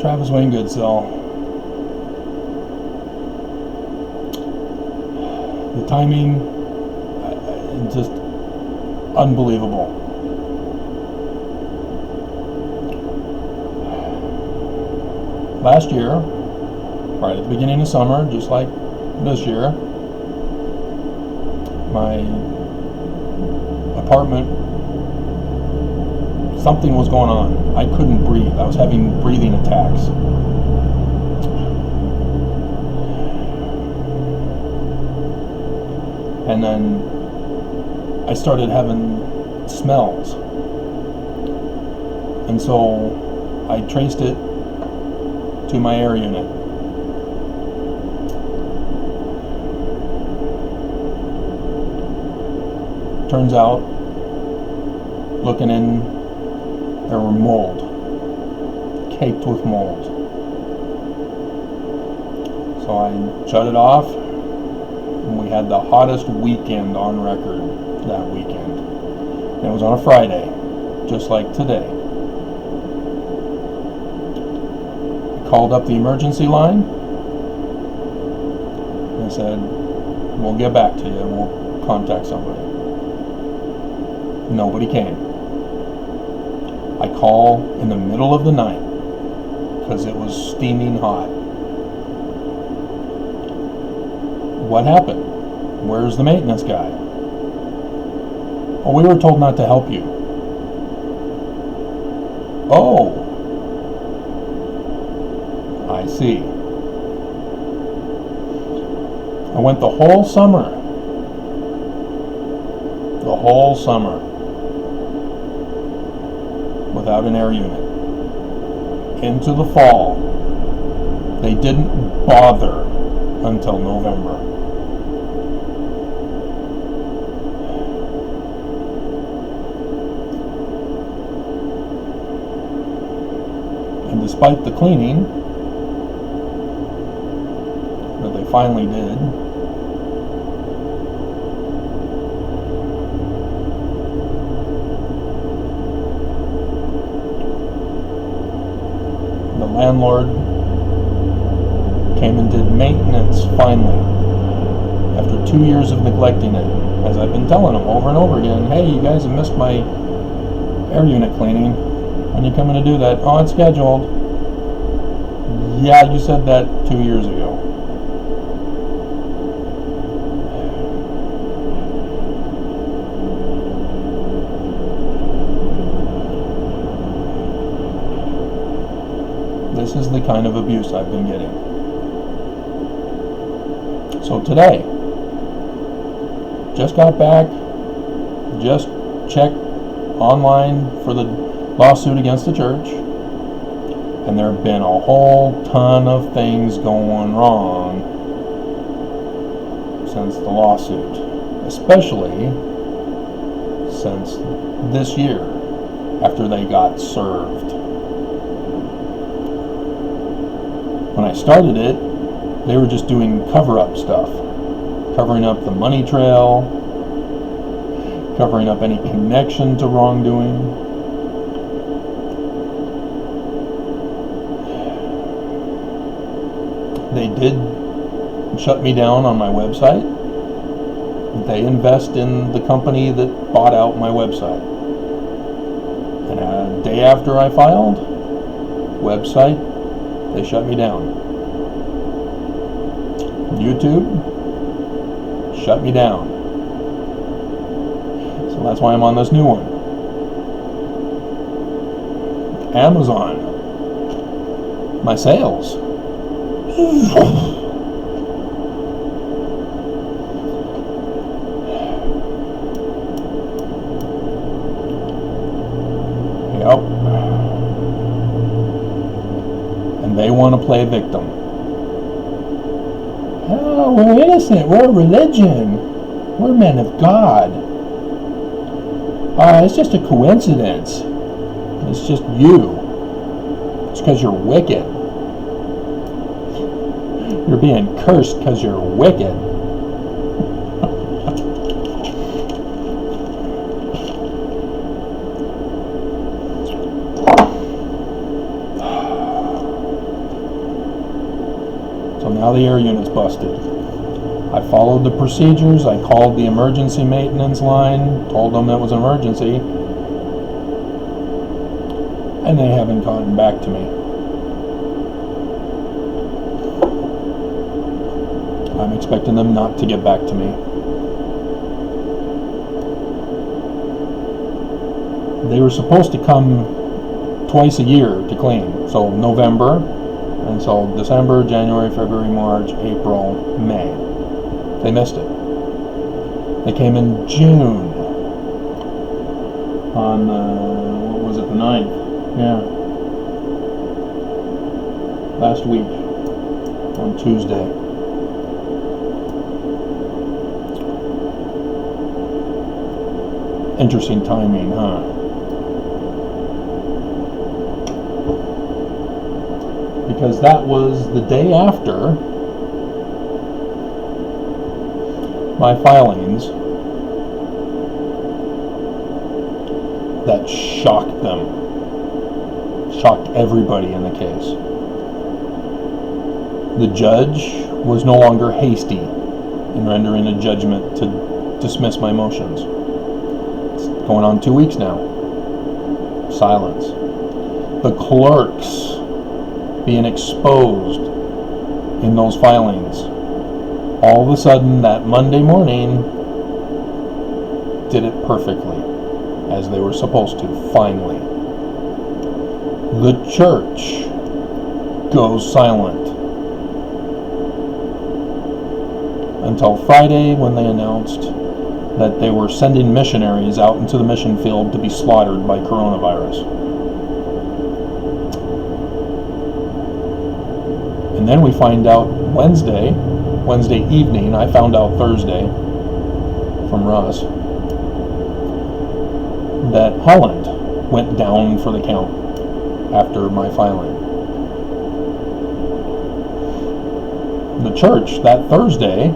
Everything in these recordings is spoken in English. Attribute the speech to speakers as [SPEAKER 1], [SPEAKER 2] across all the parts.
[SPEAKER 1] Travis Wayne Goodsell. The timing, just unbelievable. Last year, right at the beginning of summer, just like this year, my apartment, something was going on. I couldn't breathe. I was having breathing attacks. And then I started having smells. And so I traced it to my air unit. Turns out, looking in, there were mold, caked with mold. So I shut it off, and we had the hottest weekend on record that weekend. And it was on a Friday, just like today. I called up the emergency line, and said, we'll get back to you, and we'll contact somebody. Nobody came. I call in the middle of the night because it was steaming hot. What happened? Where's the maintenance guy? Oh, we were told not to help you. Oh, I see. I went the whole summer. Without an air unit. Into the fall. They didn't bother until November. And despite the cleaning that they finally did, landlord came and did maintenance finally after 2 years of neglecting it, as I've been telling them over and over again. Hey, you guys have missed my air unit cleaning. When you coming to do that? Oh, it's scheduled. Yeah, you said that 2 years ago. This is the kind of abuse I've been getting. So today, just got back, just checked online for the lawsuit against the church, and there have been a whole ton of things going wrong since the lawsuit, especially since this year, after they got served. When I started it, they were just doing cover-up stuff, covering up the money trail, covering up any connection to wrongdoing. They did shut me down on my website. They invest in the company that bought out my website. And a day after I filed, website, they shut me down. YouTube shut me down. So that's why I'm on this new one. Amazon, my sales. Yep. And they want to play victim. Oh, we're innocent. We're a religion. We're men of God. It's just a coincidence. It's just you. It's because you're wicked. You're being cursed because you're wicked. Now the air unit's busted. I followed the procedures. I called the emergency maintenance line, told them it was an emergency, and they haven't gotten back to me. I'm expecting them not to get back to me. They were supposed to come twice a year to clean. So November, and so December, January, February, March, April, May. They missed it. They came in June on, what was it, the 9th? Yeah. Last week, on Tuesday. Interesting timing, huh? Because that was the day after my filings that shocked them, shocked everybody in the case. The judge was no longer hasty in rendering a judgment to dismiss my motions. It's going on 2 weeks now. Silence. The clerks being exposed in those filings. All of a sudden, that Monday morning, did it perfectly, as they were supposed to, finally. The church goes silent until Friday, when they announced that they were sending missionaries out into the mission field to be slaughtered by coronavirus. And then we find out Wednesday evening, I found out Thursday from Russ, that Holland went down for the count after my filing. The church, that Thursday,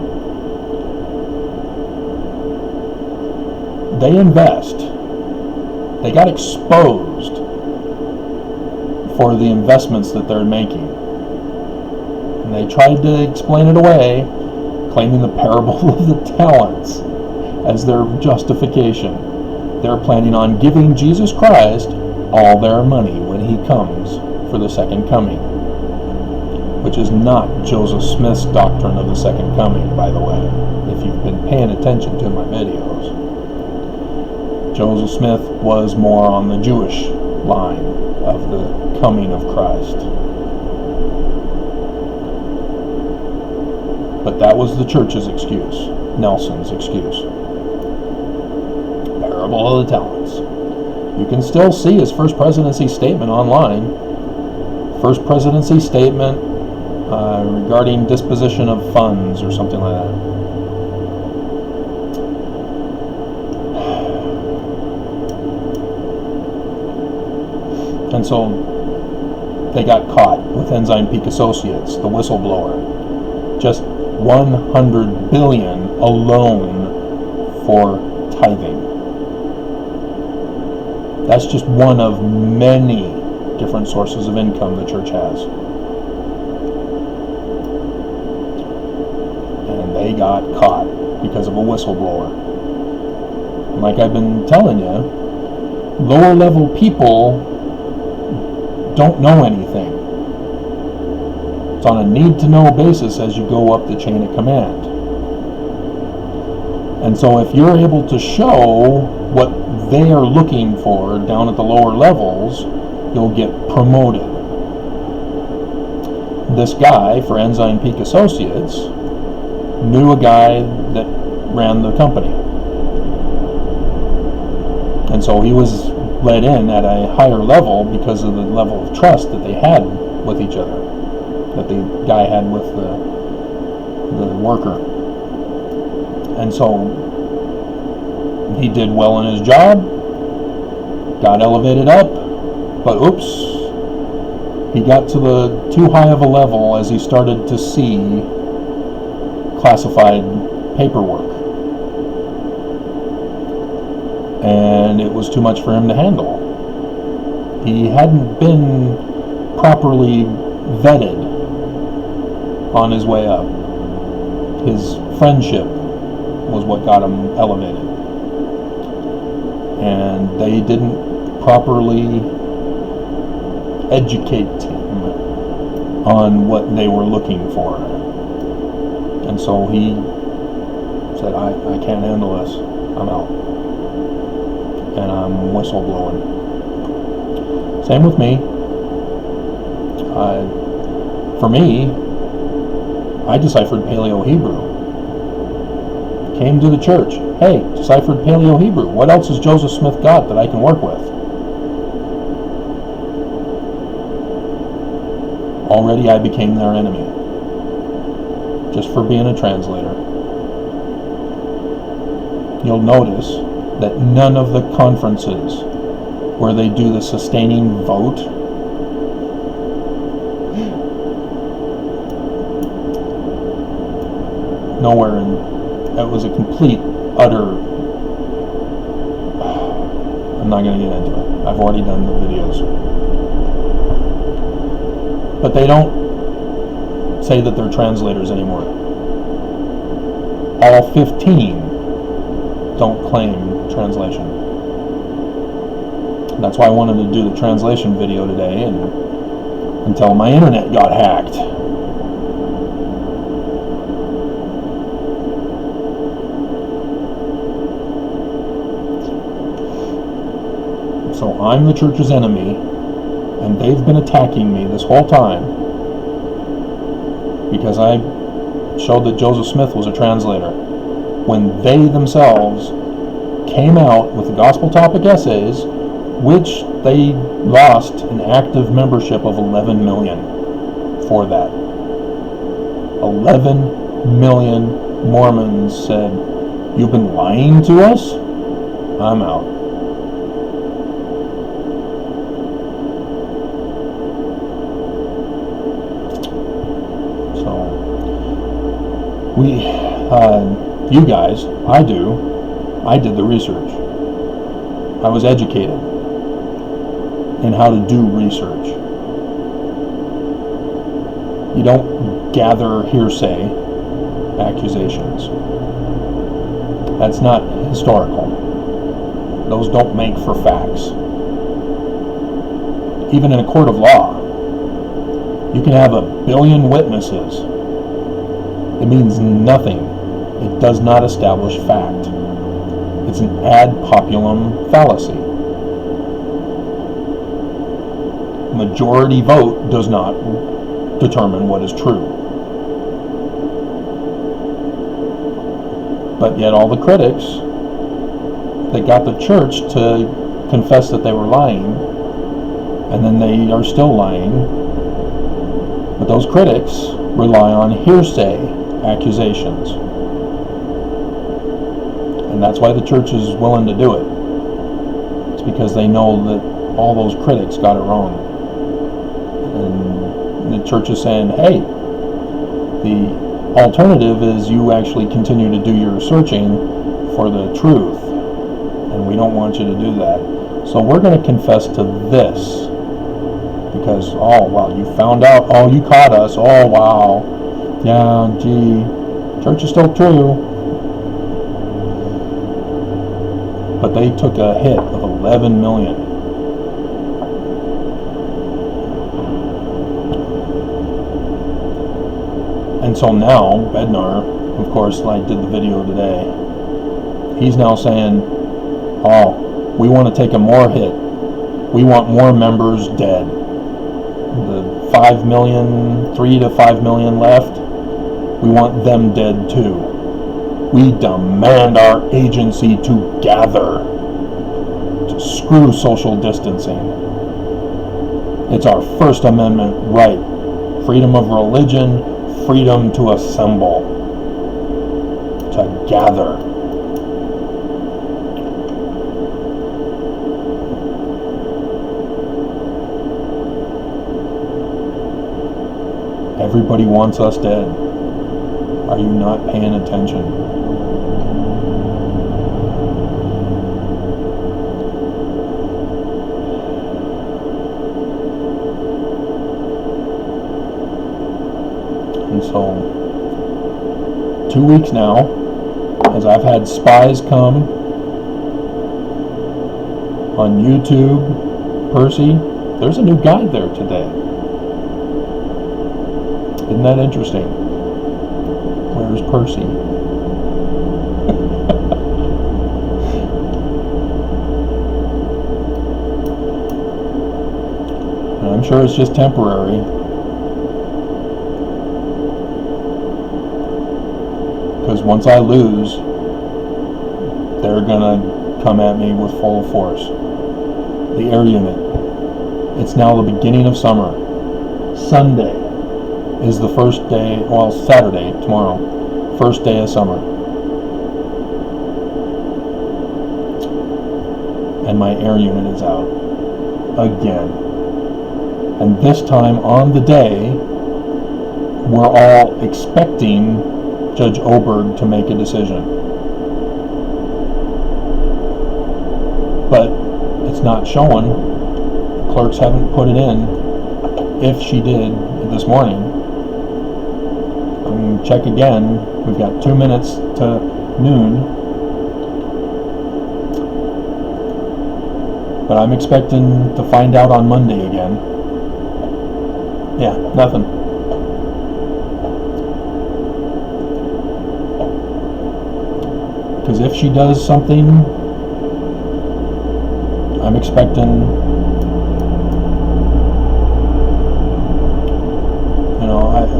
[SPEAKER 1] they invest. They got exposed for the investments that they're making. And they tried to explain it away, claiming the parable of the talents as their justification. They're planning on giving Jesus Christ all their money when he comes for the second coming, which is not Joseph Smith's doctrine of the second coming, by the way, if you've been paying attention to my videos. Joseph Smith was more on the Jewish line of the coming of Christ. But that was the church's excuse, Nelson's excuse. Parable of the Talents. You can still see his first presidency statement online. First presidency statement regarding disposition of funds or something like that. And so they got caught with Ensign Peak Associates, the whistleblower. Just 100 billion alone for tithing. That's just one of many different sources of income the church has. And they got caught because of a whistleblower. And like I've been telling you, lower level people don't know anything. It's on a need-to-know basis as you go up the chain of command. And so if you're able to show what they are looking for down at the lower levels, you'll get promoted. This guy for Ensign Peak Associates knew a guy that ran the company. And so he was let in at a higher level because of the level of trust that they had with each other, that the guy had with the worker. And so he did well in his job, got elevated up, but oops, he got to the too high of a level as he started to see classified paperwork. And it was too much for him to handle. He hadn't been properly vetted on his way up. His friendship was what got him elevated. And they didn't properly educate him on what they were looking for. And so he said, I can't handle this. I'm out. And I'm whistleblowing. Same with me. For me, I deciphered Paleo-Hebrew. Came to the church. Hey, deciphered Paleo-Hebrew. What else has Joseph Smith got that I can work with? Already I became their enemy. Just for being a translator. You'll notice that none of the conferences where they do the sustaining vote nowhere in that was a complete utter I'm not going to get into it. I've already done the videos. But they don't say that they're translators anymore. All 15 don't claim translation. That's why I wanted to do the translation video today, and until my internet got hacked. So I'm the church's enemy, and they've been attacking me this whole time because I showed that Joseph Smith was a translator, when they themselves came out with the gospel topic essays, which they lost an active membership of 11 million for that. 11 million Mormons said, "You've been lying to us? I'm out." So, you guys, I did the research. I was educated in how to do research. You don't gather hearsay accusations. That's not historical. Those don't make for facts. Even in a court of law, you can have 1 billion witnesses. It means nothing. It does not establish fact. It's an ad populum fallacy. Majority vote does not determine what is true. But yet all the critics that got the church to confess that they were lying, and then they are still lying, but those critics rely on hearsay accusations. And that's why the church is willing to do it. It's because they know that all those critics got it wrong. And the church is saying, hey, the alternative is you actually continue to do your searching for the truth. And we don't want you to do that. So we're going to confess to this. Because, oh, well, you found out, oh, you caught us, oh, wow. Yeah, gee, church is still true. But they took a hit of 11 million. And so now, Bednar, of course, I did the video today, he's now saying, oh, we want to take a more hit. We want more members dead. The 5 million, 3 to 5 million left, we want them dead too. We demand our agency to gather, to screw social distancing. It's our First Amendment right. Freedom of religion, freedom to assemble, to gather. Everybody wants us dead. Are you not paying attention? And so 2 weeks now, as I've had spies come on YouTube. Percy, there's a new guy there today. Isn't that interesting? Where's Percy? I'm sure it's just temporary. Because once I lose, they're gonna come at me with full force. The air unit. It's now the beginning of summer. Sunday is the first day, well, Saturday, tomorrow, first day of summer. And my air unit is out again. And this time on the day, we're all expecting Judge Oberg to make a decision. But it's not showing. Clerks haven't put it in. If she did this morning, I'm going to check again. We've got 2 minutes to noon. But I'm expecting to find out on Monday again. Yeah, nothing. Because if she does something, I'm expecting,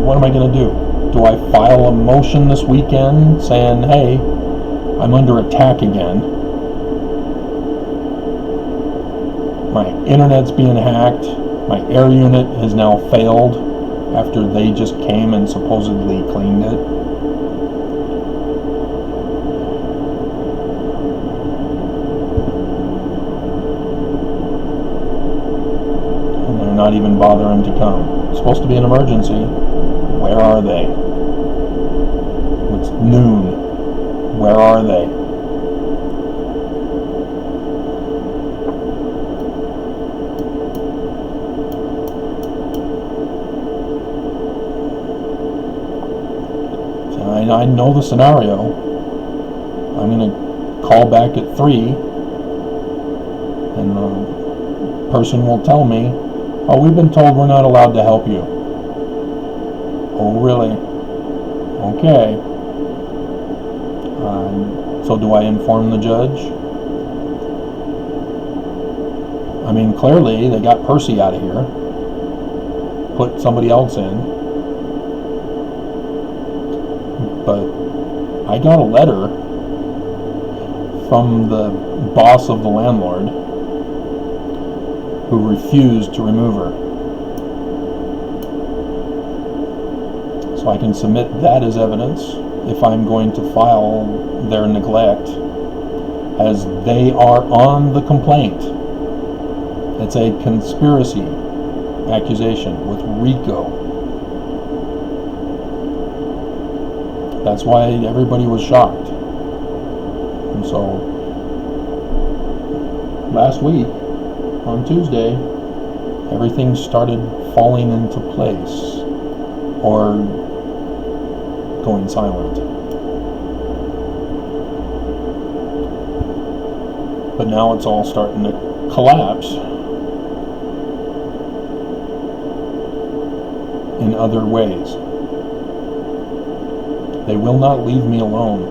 [SPEAKER 1] what am I going to do? Do I file a motion this weekend saying, hey, I'm under attack again? My internet's being hacked. My air unit has now failed after they just came and supposedly cleaned it. And they're not even bothering to come. It's supposed to be an emergency. Where are they? It's noon. Where are they? I know the scenario. I'm going to call back at 3, and the person will tell me, oh, we've been told we're not allowed to help you. Oh, really? Okay. So do I inform the judge? I mean, clearly they got Percy out of here. Put somebody else in. But I got a letter from the boss of the landlord who refused to remove her. So I can submit that as evidence if I'm going to file their neglect, as they are on the complaint. It's a conspiracy accusation with RICO. That's why everybody was shocked. And so, last week, on Tuesday, everything started falling into place, or going silent. But now it's all starting to collapse in other ways. They will not leave me alone.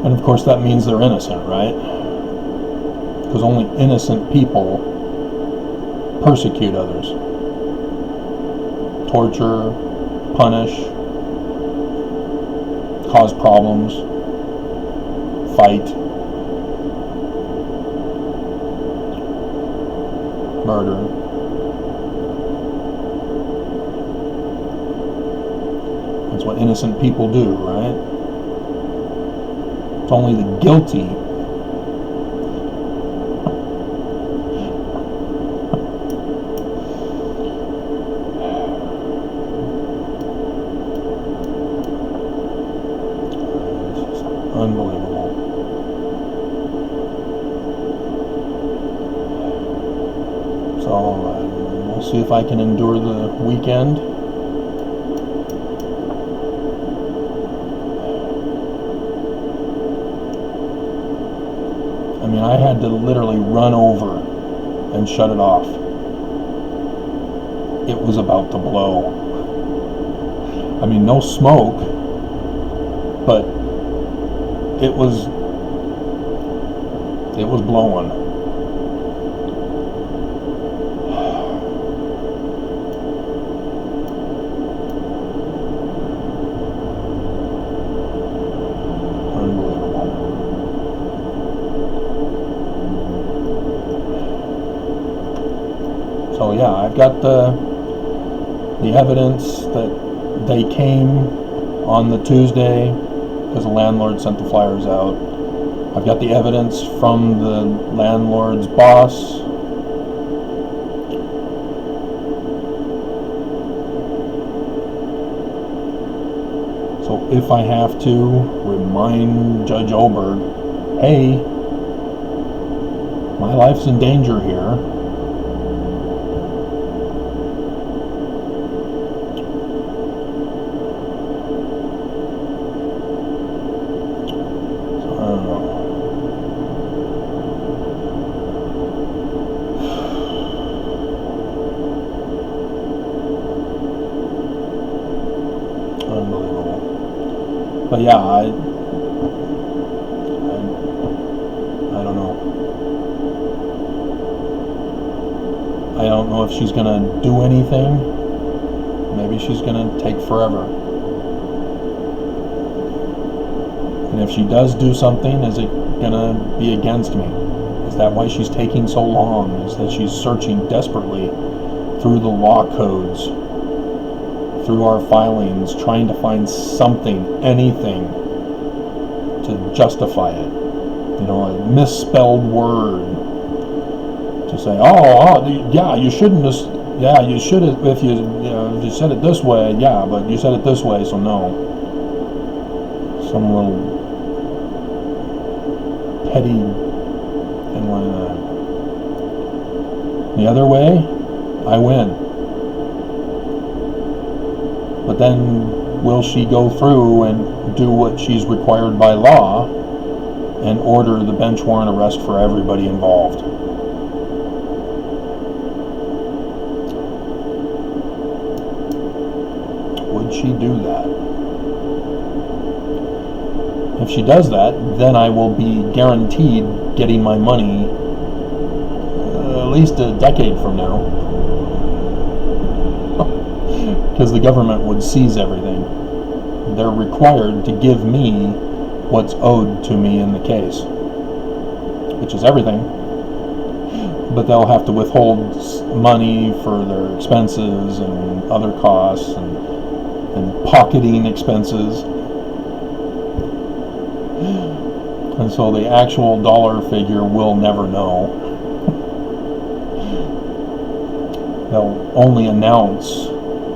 [SPEAKER 1] And of course that means they're innocent, right? Because only innocent people persecute others. Torture, punish, cause problems, fight, murder. That's what innocent people do, right? It's only the guilty unbelievable. So see if I can endure the weekend. I mean, I had to literally run over and shut it off. It was about to blow. I mean, no smoke, but it was blowing. So yeah, I've got the evidence that they came on the Tuesday because the landlord sent the flyers out. I've got the evidence from the landlord's boss. So if I have to remind Judge Oberg, hey, my life's in danger here. But yeah, I don't know. I don't know if she's gonna do anything. Maybe she's gonna take forever. And if she does do something, is it gonna be against me? Is that why she's taking so long? Is that she's searching desperately through the law codes, through our filings, trying to find something, anything to justify it. You know, a misspelled word to say, yeah, you shouldn't have, yeah, you should have, if you said it this way, yeah, but you said it this way, so no. Some little petty thing like that. The other way, I win. But then, will she go through and do what she's required by law and order the bench warrant arrest for everybody involved? Would she do that? If she does that, then I will be guaranteed getting my money at least a decade from now. Because the government would seize everything. They're required to give me what's owed to me in the case, which is everything. But they'll have to withhold money for their expenses and other costs and pocketing expenses. And so the actual dollar figure we'll never know. They'll only announce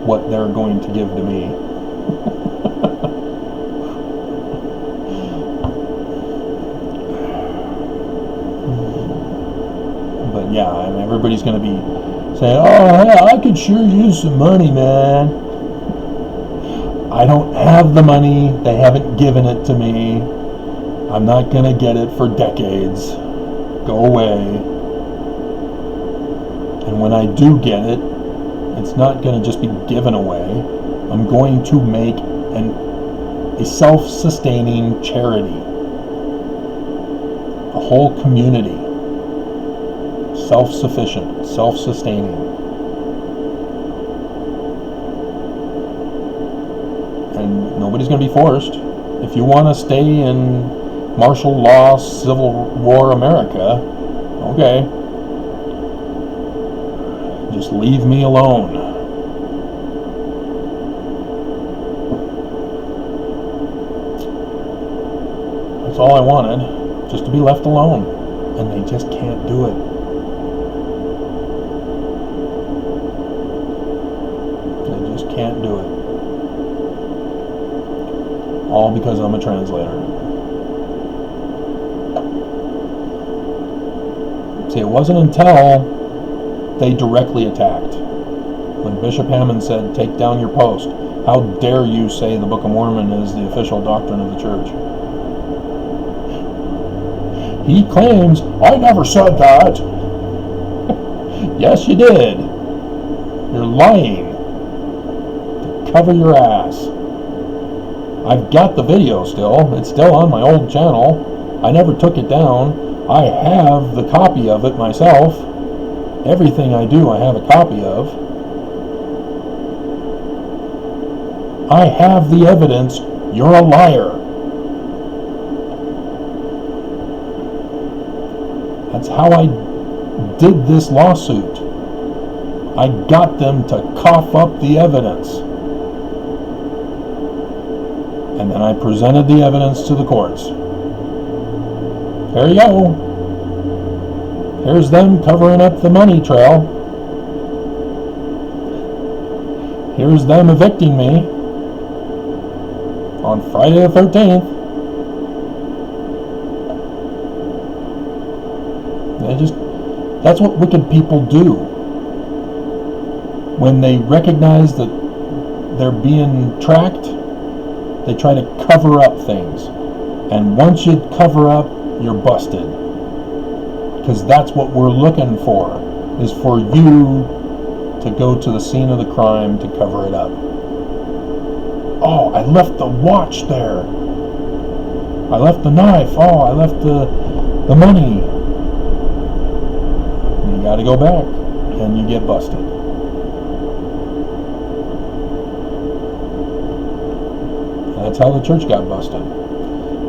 [SPEAKER 1] what they're going to give to me. But yeah, I mean, everybody's going to be saying, oh yeah, I could sure use some money, man. I don't have the money. They haven't given it to me. I'm not going to get it for decades. Go away. And when I do get it, it's not going to just be given away. I'm going to make a self-sustaining charity. A whole community. Self-sufficient, self-sustaining. And nobody's going to be forced. If you want to stay in martial law, Civil War America, okay. Just leave me alone. That's all I wanted, just to be left alone. And they just can't do it. They just can't do it. All because I'm a translator. See, it wasn't until they directly attacked when Bishop Hammond said, "Take down your post. How dare you say the Book of Mormon is the official doctrine of the church?" He claims, "I never said that." Yes, you did. You're lying to cover your ass. I've got the video still. It's still on my old channel. I never took it down. I have the copy of it myself. Everything I do, I have a copy of. I have the evidence. You're a liar. That's how I did this lawsuit. I got them to cough up the evidence. And then I presented the evidence to the courts. There you go. Here's them covering up the money trail. Here's them evicting me on Friday the 13th. That's what wicked people do. When they recognize that they're being tracked, they try to cover up things. And once you cover up, you're busted. Because that's what we're looking for, is for you to go to the scene of the crime to cover it up. Oh, I left the watch there. I left the knife. Oh, I left the money. You got to go back, and you get busted. That's how the church got busted.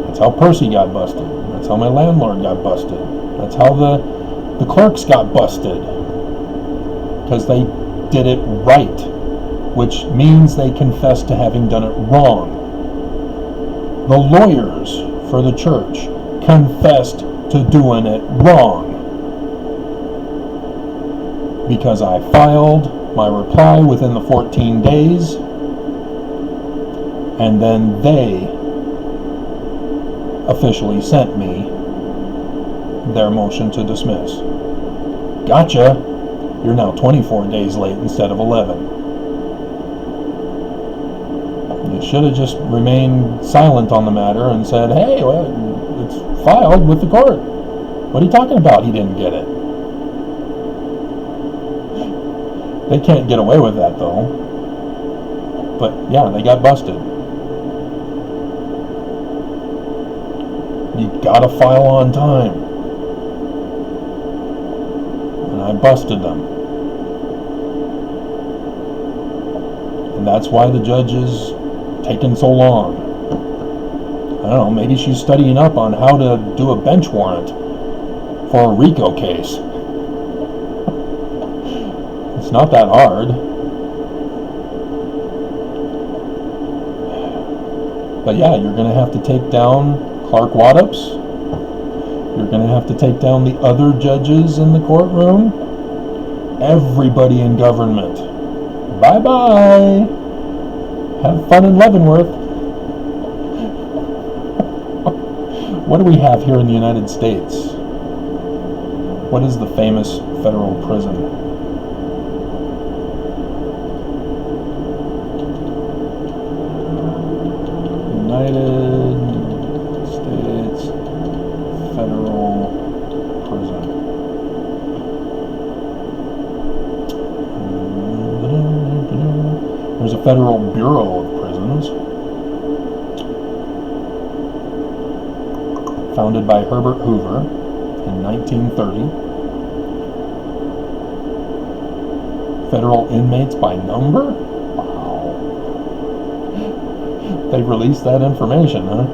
[SPEAKER 1] That's how Percy got busted. That's how my landlord got busted. That's how the clerks got busted. Because they did it right, which means they confessed to having done it wrong. The lawyers for the church confessed to doing it wrong. Because I filed my reply within the 14 days, and then they officially sent me their motion to dismiss. Gotcha! You're now 24 days late instead of 11. You should have just remained silent on the matter and said, "Hey, well, it's filed with the court. What are you talking about? He didn't get it." They can't get away with that, though. But yeah, they got busted. You gotta file on time. And I busted them. And that's why the judge is taking so long. I don't know, maybe she's studying up on how to do a bench warrant for a RICO case. It's not that hard. But yeah, you're going to have to take down Clark Waddups. You're going to have to take down the other judges in the courtroom. Everybody in government. Bye-bye. Have fun in Leavenworth. What do we have here in the United States? What is the famous federal prison? United States Federal Prison. There's a Federal Bureau of Prisons, founded by Herbert Hoover in 1930. Federal inmates by number? They released that information, huh?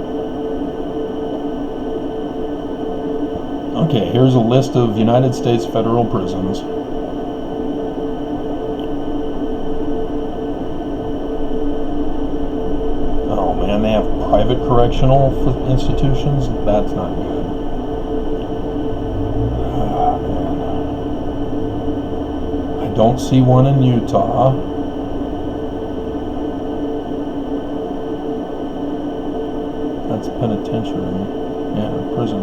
[SPEAKER 1] Okay, here's a list of United States federal prisons. Oh man, they have private correctional institutions? That's not good. Ah, man. I don't see one in Utah. That's penitentiary. Yeah, prison.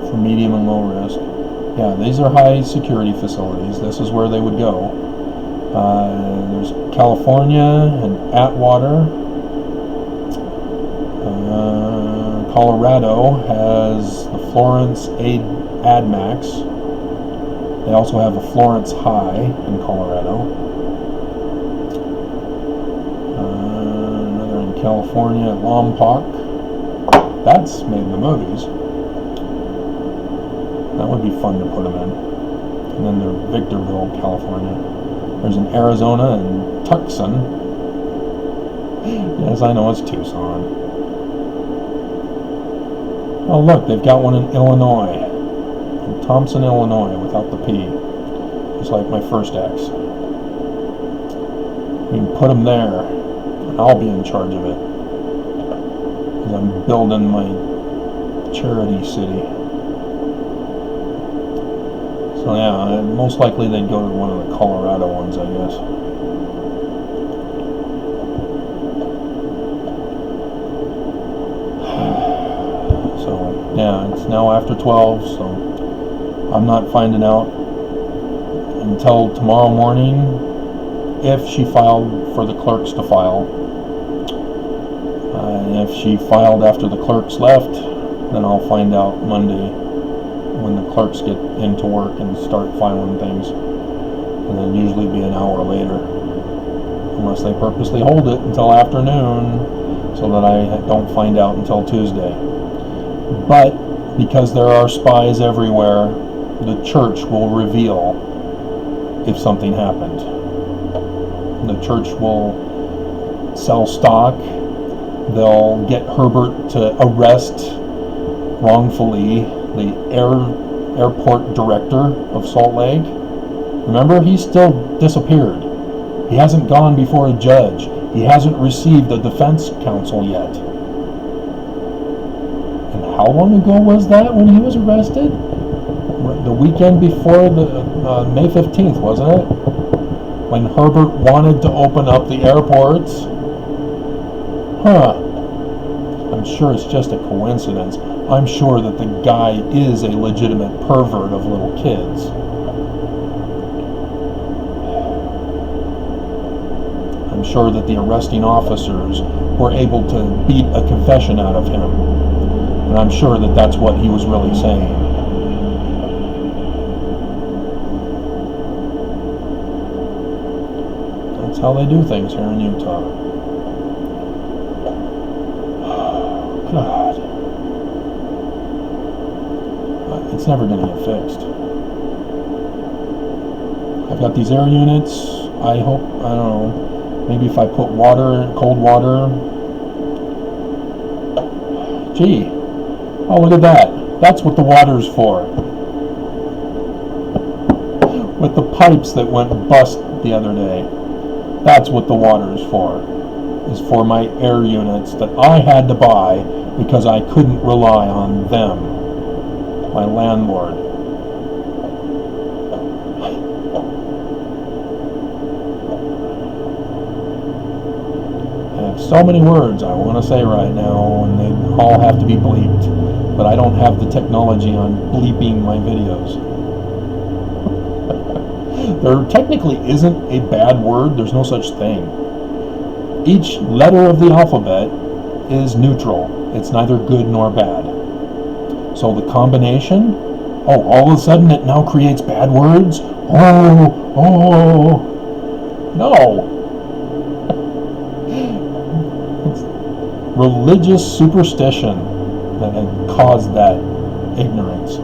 [SPEAKER 1] For medium and low risk. Yeah, these are high security facilities. This is where they would go. There's California and Atwater. Colorado has the Florence AdMax. They also have a Florence High in Colorado. Another in California at Lompoc. That's made in the movies. That would be fun to put them in. And then there's Victorville, California. There's an Arizona and Tucson. Yes, I know it's Tucson. Oh look, they've got one in Illinois. In Thompson, Illinois, without the P. Just like my first ex. We can put them there, and I'll be in charge of it. Because I'm building my charity city. So yeah, most likely they'd go to one of the Colorado ones, I guess. So yeah, it's now after 12, so I'm not finding out until tomorrow morning if she filed for the clerks to file. If she filed after the clerks left, then I'll find out Monday when the clerks get into work and start filing things, and then usually be an hour later, unless they purposely hold it until afternoon so that I don't find out until Tuesday. But because there are spies everywhere, the church will reveal if something happened. The church will sell stock. They'll get Herbert to arrest wrongfully the airport director of Salt Lake. Remember, he's still disappeared. He hasn't gone before a judge. He hasn't received a defense counsel yet. And how long ago was that when he was arrested? The weekend before the May 15th, wasn't it? When Herbert wanted to open up the airports. Huh. I'm sure it's just a coincidence. I'm sure that the guy is a legitimate pervert of little kids. I'm sure that the arresting officers were able to beat a confession out of him. And I'm sure that that's what he was really saying. That's how they do things here in Utah. God. It's never going to get fixed. I've got these air units. I hope, I don't know, maybe if I put water, cold water. Gee. Oh, look at that. That's what the water's for. With the pipes that went bust the other day. That's what the water's for. Is for my air units that I had to buy because I couldn't rely on them. My landlord. I have so many words I want to say right now, and they all have to be bleeped, but I don't have the technology on bleeping my videos. There technically isn't a bad word. There's no such thing. Each letter of the alphabet is neutral. It's neither good nor bad. So the combination, all of a sudden it now creates bad words? No. It's religious superstition that had caused that ignorance.